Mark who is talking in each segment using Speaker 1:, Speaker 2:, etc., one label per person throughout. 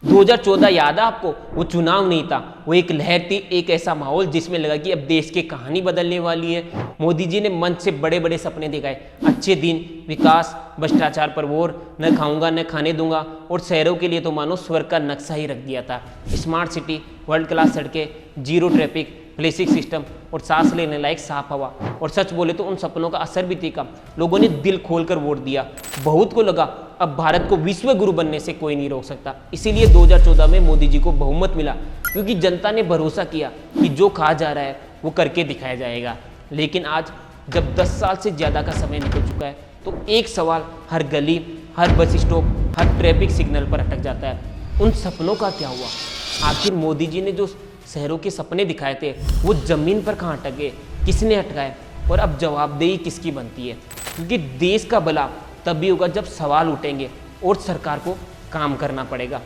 Speaker 1: 2014 याद है आपको? वो चुनाव नहीं था, वो एक लहर थी, एक ऐसा माहौल जिसमें लगा कि अब देश की कहानी बदलने वाली है। मोदी जी ने मन से बड़े बड़े सपने दिखाए, अच्छे दिन, विकास, भ्रष्टाचार पर वोर, न खाऊंगा न खाने दूंगा, और शहरों के लिए तो मानो स्वर्ग का नक्शा ही रख दिया था। स्मार्ट सिटी, वर्ल्ड क्लास सड़कें, जीरो ट्रैफिक, प्लेसिक सिस्टम और सांस लेने लायक साफ हवा। और सच बोले तो उन सपनों का असर भी दिखा, लोगों ने दिल खोलकर वोट दिया। बहुत को लगा अब भारत को विश्व गुरु बनने से कोई नहीं रोक सकता। इसीलिए 2014 में मोदी जी को बहुमत मिला, क्योंकि जनता ने भरोसा किया कि जो कहा जा रहा है वो करके दिखाया जाएगा। लेकिन आज जब 10 साल से ज़्यादा का समय निकल चुका है, तो एक सवाल हर गली, हर बस स्टॉप, हर ट्रैफिक सिग्नल पर अटक जाता है, उन सपनों का क्या हुआ? आखिर मोदी जी ने जो शहरों के सपने दिखाए थे वो जमीन पर कहाँ अटक गए, किसने अटकाए, और अब जवाबदेही किसकी बनती है? क्योंकि देश का भला तभी होगा जब सवाल उठेंगे और सरकार को काम करना पड़ेगा।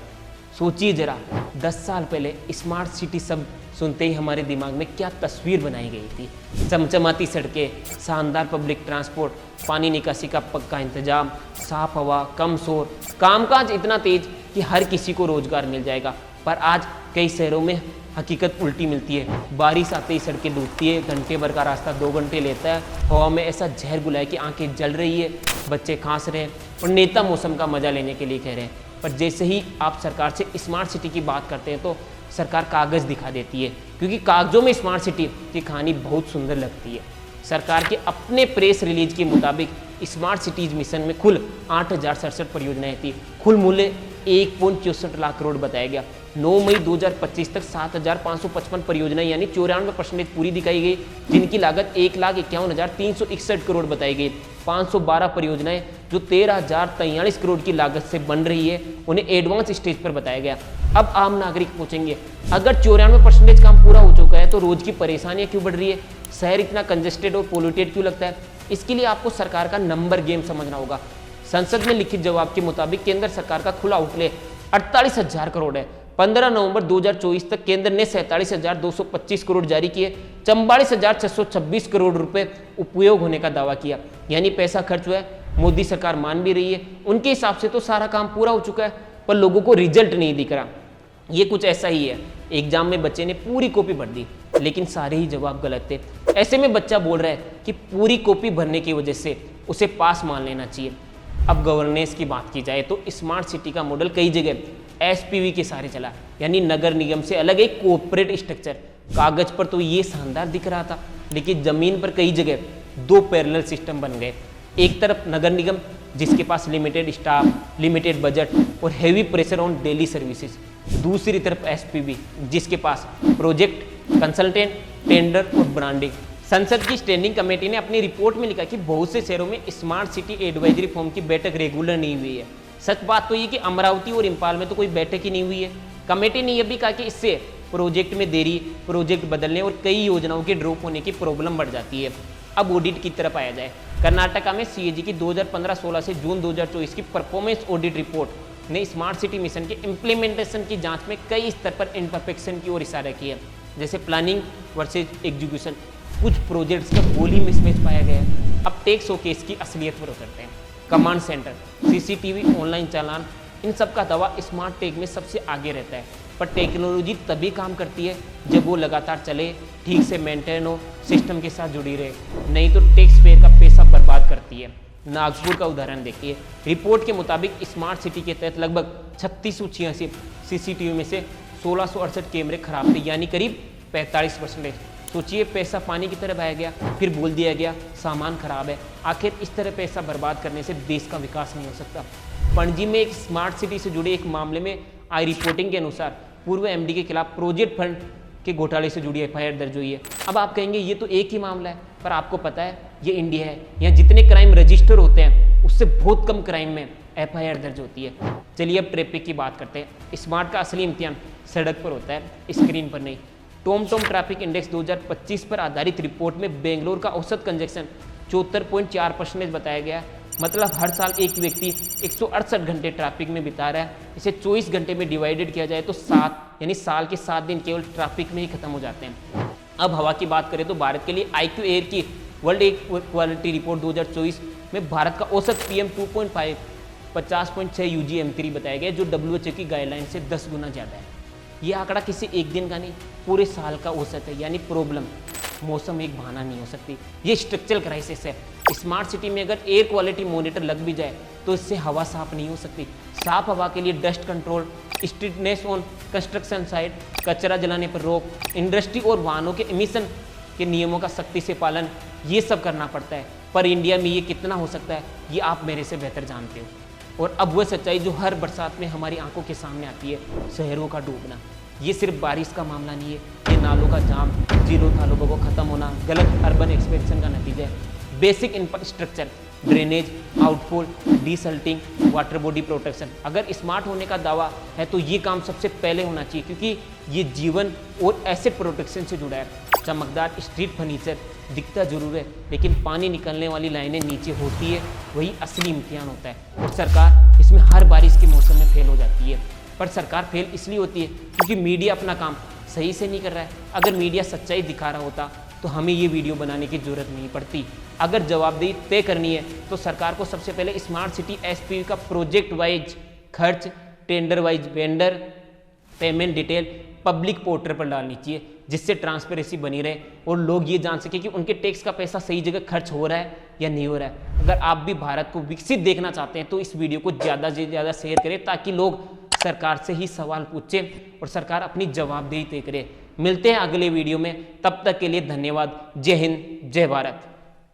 Speaker 1: सोचिए जरा, 10 साल पहले स्मार्ट सिटी शब्द सुनते ही हमारे दिमाग में क्या तस्वीर बनाई गई थी। चमचमाती सड़कें, शानदार पब्लिक ट्रांसपोर्ट, पानी निकासी का पक्का इंतजाम, साफ हवा, कम शोर, कामकाज इतना तेज कि हर किसी को रोजगार मिल जाएगा। पर आज कई शहरों में हकीकत उल्टी मिलती है। बारिश आते ही सड़कें डूबती है, घंटे भर का रास्ता 2 घंटे लेता है, हवा में ऐसा जहर घुलाए कि आंखें जल रही है, बच्चे खांस रहे हैं और नेता मौसम का मजा लेने के लिए कह रहे हैं। पर जैसे ही आप सरकार से स्मार्ट सिटी की बात करते हैं तो सरकार कागज़ दिखा देती है, क्योंकि कागजों में स्मार्ट सिटी की कहानी बहुत सुंदर लगती है। सरकार के अपने प्रेस रिलीज के मुताबिक स्मार्ट सिटीज मिशन में कुल 8,067 परियोजनाएं थी। कुल मूल्य 1.64 लाख करोड़ बताया गया। 9 मई 2025 तक 7,555 परियोजनाएं यानी 94% पूरी दिखाई गई, जिनकी लागत 1,51,361 करोड़ बताई गई। 512 परियोजनाएं जो 13,043 करोड़ की लागत से बन रही है, उन्हें एडवांस स्टेज पर बताया गया। अब आम नागरिक पूछेंगे, अगर 94% काम पूरा हो चुका है तो रोज की परेशानियां क्यों बढ़ रही है? शहर इतना कंजेस्टेड और पोल्यूटेड क्यों लगता है? इसके लिए आपको सरकार का नंबर गेम समझना होगा। संसद में लिखित जवाब के मुताबिक केंद्र सरकार का खुला आउटले 48,000 करोड़ है। 15 नवंबर 2024 तक केंद्र ने 47,225 करोड़ जारी किए, 44,626 करोड़ रुपए उपयोग होने का दावा किया, यानी पैसा खर्च हुआ है। मोदी सरकार मान भी रही है, उनके हिसाब से तो सारा काम पूरा हो चुका है, पर लोगों को रिजल्ट नहीं दिख रहा। ये कुछ ऐसा ही है, एग्जाम में बच्चे ने पूरी कॉपी भर दी लेकिन सारे ही जवाब गलत थे। ऐसे में बच्चा बोल रहा है कि पूरी कॉपी भरने की वजह से उसे पास मान लेना चाहिए। अब गवर्नेंस की बात की जाए तो स्मार्ट सिटी का मॉडल कई जगह एसपीवी के सहारे चला, यानी नगर निगम से अलग एक कोऑपरेट स्ट्रक्चर। कागज पर तो ये शानदार दिख रहा था, लेकिन जमीन पर कई जगह 2 पैरेलल सिस्टम बन गए। एक तरफ नगर निगम जिसके पास लिमिटेड स्टाफ, लिमिटेड बजट और heavy pressure on daily services, दूसरी तरफ एसपीवी जिसके पास प्रोजेक्ट, कंसल्टेंट, टेंडर और ब्रांडिंग। संसद की स्टैंडिंग कमेटी ने अपनी रिपोर्ट में लिखा कि बहुत से शहरों में स्मार्ट सिटी एडवाइजरी फॉर्म की बैठक रेगुलर नहीं हुई है। सच बात तो ये कि अमरावती और इंपाल में तो कोई बैठक ही नहीं हुई है। कमेटी ने यह भी कहा कि इससे प्रोजेक्ट में देरी, प्रोजेक्ट बदलने और कई योजनाओं के ड्रॉप होने की प्रॉब्लम बढ़ जाती है। अब ऑडिट की तरफ आया जाए। कर्नाटका में सीएजी की 2015-16 से जून 2024 की परफॉर्मेंस ऑडिट रिपोर्ट ने स्मार्ट सिटी मिशन के इम्प्लीमेंटेशन की जांच में कई स्तर पर इम्परफेक्शन की ओर इशारा किया, जैसे प्लानिंग वर्सेज एग्जीक्यूशन। कुछ प्रोजेक्ट्स का गोली मिसमैच पाया गया है। अब टेक शोकेस की असलियत पर उतरते हैं। कमांड सेंटर, सीसीटीवी, ऑनलाइन चालान, इन सब का दावा स्मार्ट टेक में सबसे आगे रहता है। पर टेक्नोलॉजी तभी काम करती है जब वो लगातार चले, ठीक से मेंटेन हो, सिस्टम के साथ जुड़ी रहे, नहीं तो टैक्स पेयर का पैसा बर्बाद करती है। नागपुर का उदाहरण देखिए। रिपोर्ट के मुताबिक स्मार्ट सिटी के तहत लगभग 3686 सीसीटीवी में से 1668 कैमरे खराब थे, यानी करीब 45%। सोचिए, पैसा पानी की तरह बहाया गया, फिर बोल दिया गया सामान खराब है। आखिर इस तरह पैसा बर्बाद करने से देश का विकास नहीं हो सकता। पणजी में एक स्मार्ट सिटी से जुड़े एक मामले में आई रिपोर्टिंग के अनुसार पूर्व एमडी के खिलाफ प्रोजेक्ट फंड के घोटाले से जुड़ी एफआईआर दर्ज हुई है। अब आप कहेंगे ये तो एक ही मामला है, पर आपको पता है ये इंडिया है, यहाँ जितने क्राइम रजिस्टर होते हैं उससे बहुत कम क्राइम में एफआईआर दर्ज होती है। चलिए अब ट्रैफिक की बात करते हैं। स्मार्ट का असली इम्तिहान सड़क पर होता है, स्क्रीन पर नहीं। टॉम ट्रैफिक इंडेक्स 2025 पर आधारित रिपोर्ट में बेंगलोर का औसत कंजेक्शन 74.4% बताया गया है। मतलब हर साल एक व्यक्ति 168 घंटे ट्रैफिक में बिता रहा है। इसे 24 घंटे में डिवाइडेड किया जाए तो 7 यानी साल के 7 दिन केवल ट्रैफिक में ही खत्म हो जाते हैं। अब हवा की बात करें तो भारत के लिए IQ एयर की वर्ल्ड एयर क्वालिटी रिपोर्ट 2024 में भारत का औसत PM 2.5 50.6 UGM3 बताया गया, जो WHO की गाइडलाइन से 10 गुना ज़्यादा है। ये आंकड़ा किसी एक दिन का नहीं, पूरे साल का औसत है। यानी प्रॉब्लम मौसम एक बहाना नहीं हो सकती, ये स्ट्रक्चरल क्राइसिस है। स्मार्ट सिटी में अगर एयर क्वालिटी मॉनिटर लग भी जाए तो इससे हवा साफ नहीं हो सकती। साफ हवा के लिए dust control, strictness on construction site, कचरा जलाने पर रोक, इंडस्ट्री और वाहनों के एमिशन के नियमों का सख्ती से पालन, ये सब करना पड़ता है। पर इंडिया में ये कितना हो सकता है, ये आप मेरे से बेहतर जानते हो। और अब वह सच्चाई जो हर बरसात में हमारी आंखों के सामने आती है, शहरों का डूबना। ये सिर्फ बारिश का मामला नहीं है, ये नालों का जाम, जीरो तालुकों को खत्म होना, गलत अर्बन एक्सपेंशन का नतीजा है। Basic infrastructure, drainage, outfall, desilting, water body protection, अगर स्मार्ट होने का दावा है तो ये काम सबसे पहले होना चाहिए, क्योंकि ये जीवन और एसेट प्रोटेक्शन से जुड़ा है। चमकदार स्ट्रीट फर्नीचर दिखता जरूर है, लेकिन पानी निकलने वाली लाइनें नीचे होती है, वही असली इम्तिहान होता है। और सरकार इसमें हर बारिश के मौसम में फेल हो जाती है। पर सरकार फेल इसलिए होती है क्योंकि मीडिया अपना काम सही से नहीं कर रहा है। अगर मीडिया सच्चाई दिखा रहा होता तो हमें ये वीडियो बनाने की जरूरत नहीं पड़ती। अगर जवाबदेही तय करनी है तो सरकार को सबसे पहले स्मार्ट सिटी एसपीवी का प्रोजेक्ट वाइज खर्च, tender wise vendor, payment detail public portal पर डालनी चाहिए, जिससे ट्रांसपेरेंसी बनी रहे और लोग ये जान सके कि उनके टैक्स का पैसा सही जगह खर्च हो रहा है या नहीं हो रहा है। अगर आप भी भारत को विकसित देखना चाहते हैं तो इस वीडियो को ज़्यादा से ज़्यादा शेयर करें, ताकि लोग सरकार से ही सवाल पूछें और सरकार अपनी जवाबदेही तय करे। मिलते हैं अगले वीडियो में, तब तक के लिए धन्यवाद। जय हिंद, जय भारत।